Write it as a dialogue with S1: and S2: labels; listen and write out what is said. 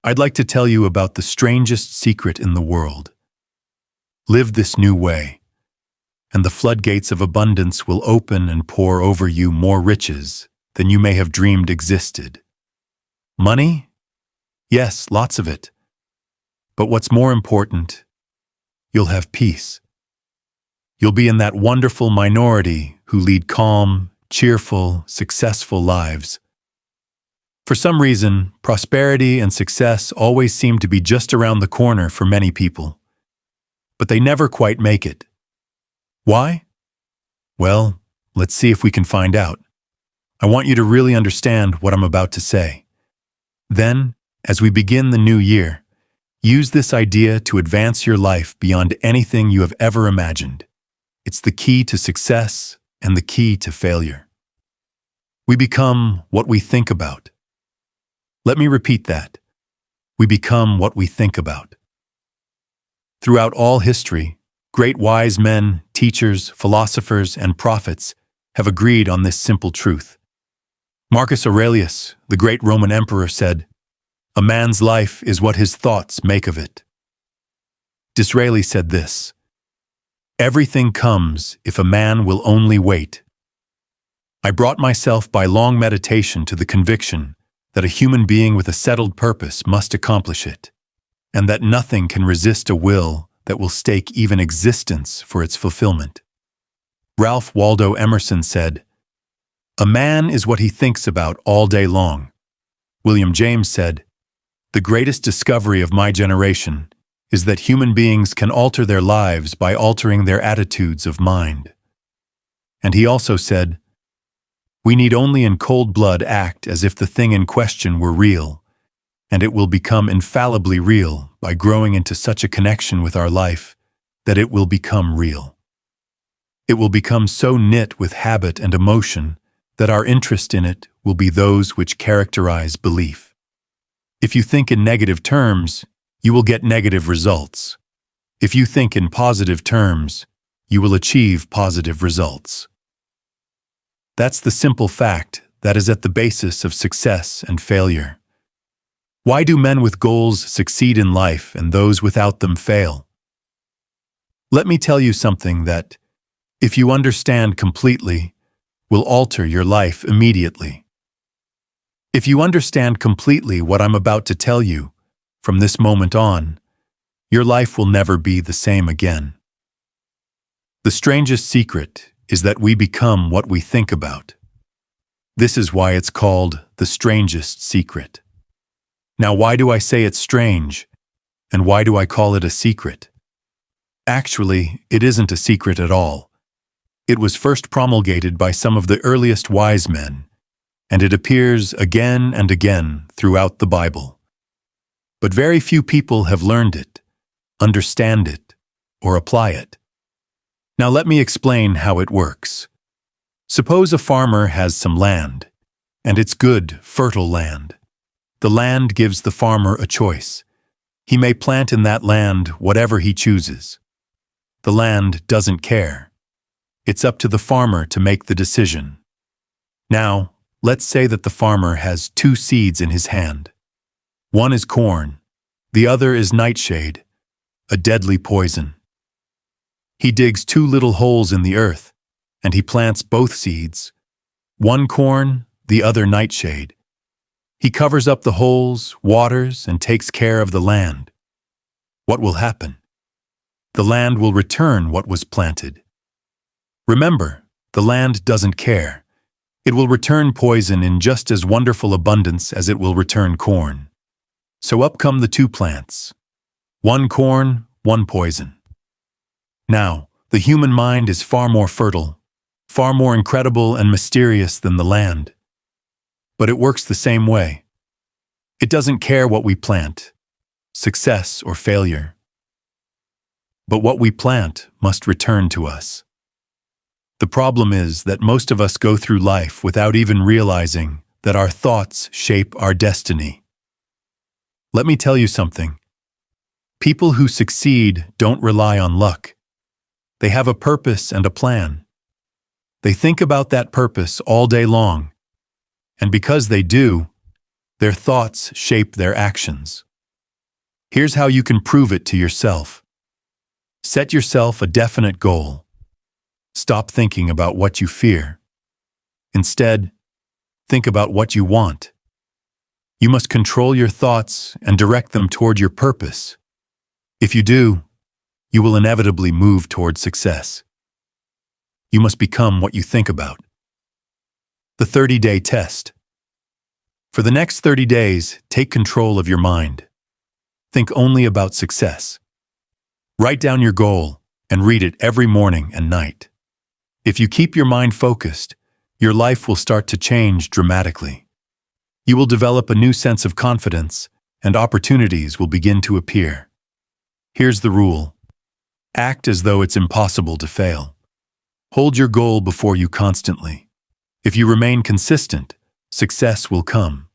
S1: I'd like to tell you about the strangest secret in the world. Live this new way, and the floodgates of abundance will open and pour over you more riches than you may have dreamed existed. Money? Yes, lots of it. But what's more important, you'll have peace. You'll be in that wonderful minority who lead calm, cheerful, successful lives. For some reason, prosperity and success always seem to be just around the corner for many people. But they never quite make it. Why? Well, let's see if we can find out. I want you to really understand what I'm about to say. Then, as we begin the new year, use this idea to advance your life beyond anything you have ever imagined. It's the key to success and the key to failure. We become what we think about. Let me repeat that. We become what we think about. Throughout all history, great wise men, teachers, philosophers, and prophets have agreed on this simple truth. Marcus Aurelius, the great Roman emperor, said, "A man's life is what his thoughts make of it." Disraeli said this, "Everything comes if a man will only wait." I brought myself by long meditation to the conviction that a human being with a settled purpose must accomplish it, and that nothing can resist a will that will stake even existence for its fulfillment. Ralph Waldo Emerson said, "A man is what he thinks about all day long." William James said, "The greatest discovery of my generation is that human beings can alter their lives by altering their attitudes of mind." And he also said, "We need only in cold blood act as if the thing in question were real, and it will become infallibly real by growing into such a connection with our life that it will become real. It will become so knit with habit and emotion that our interest in it will be those which characterize belief. If you think in negative terms, you will get negative results. If you think in positive terms, you will achieve positive results. That's the simple fact that is at the basis of success and failure. Why do men with goals succeed in life and those without them fail? Let me tell you something that, if you understand completely, will alter your life immediately. If you understand completely what I'm about to tell you, from this moment on, your life will never be the same again. The strangest secret is that we become what we think about. This is why it's called the strangest secret. Now, why do I say it's strange, and why do I call it a secret? Actually, it isn't a secret at all. It was first promulgated by some of the earliest wise men, and it appears again and again throughout the Bible. But very few people have learned it, understand it, or apply it. Now let me explain how it works. Suppose a farmer has some land, and it's good, fertile land. The land gives the farmer a choice. He may plant in that land whatever he chooses. The land doesn't care. It's up to the farmer to make the decision. Now, let's say that the farmer has 2 seeds in his hand. One is corn, the other is nightshade, a deadly poison. He digs 2 little holes in the earth, and he plants both seeds, one corn, the other nightshade. He covers up the holes, waters, and takes care of the land. What will happen? The land will return what was planted. Remember, the land doesn't care. It will return poison in just as wonderful abundance as it will return corn. So up come the 2 plants. One corn, one poison. Now, the human mind is far more fertile, far more incredible and mysterious than the land. But it works the same way. It doesn't care what we plant, success or failure. But what we plant must return to us. The problem is that most of us go through life without even realizing that our thoughts shape our destiny. Let me tell you something. People who succeed don't rely on luck. They have a purpose and a plan. They think about that purpose all day long. And because they do, their thoughts shape their actions. Here's how you can prove it to yourself. Set yourself a definite goal. Stop thinking about what you fear. Instead, think about what you want. You must control your thoughts and direct them toward your purpose. If you do, you will inevitably move toward success. You must become what you think about. The 30-day test. For the next 30 days, take control of your mind. Think only about success. Write down your goal and read it every morning and night. If you keep your mind focused, your life will start to change dramatically. You will develop a new sense of confidence, and opportunities will begin to appear. Here's the rule. Act as though it's impossible to fail. Hold your goal before you constantly. If you remain consistent, success will come.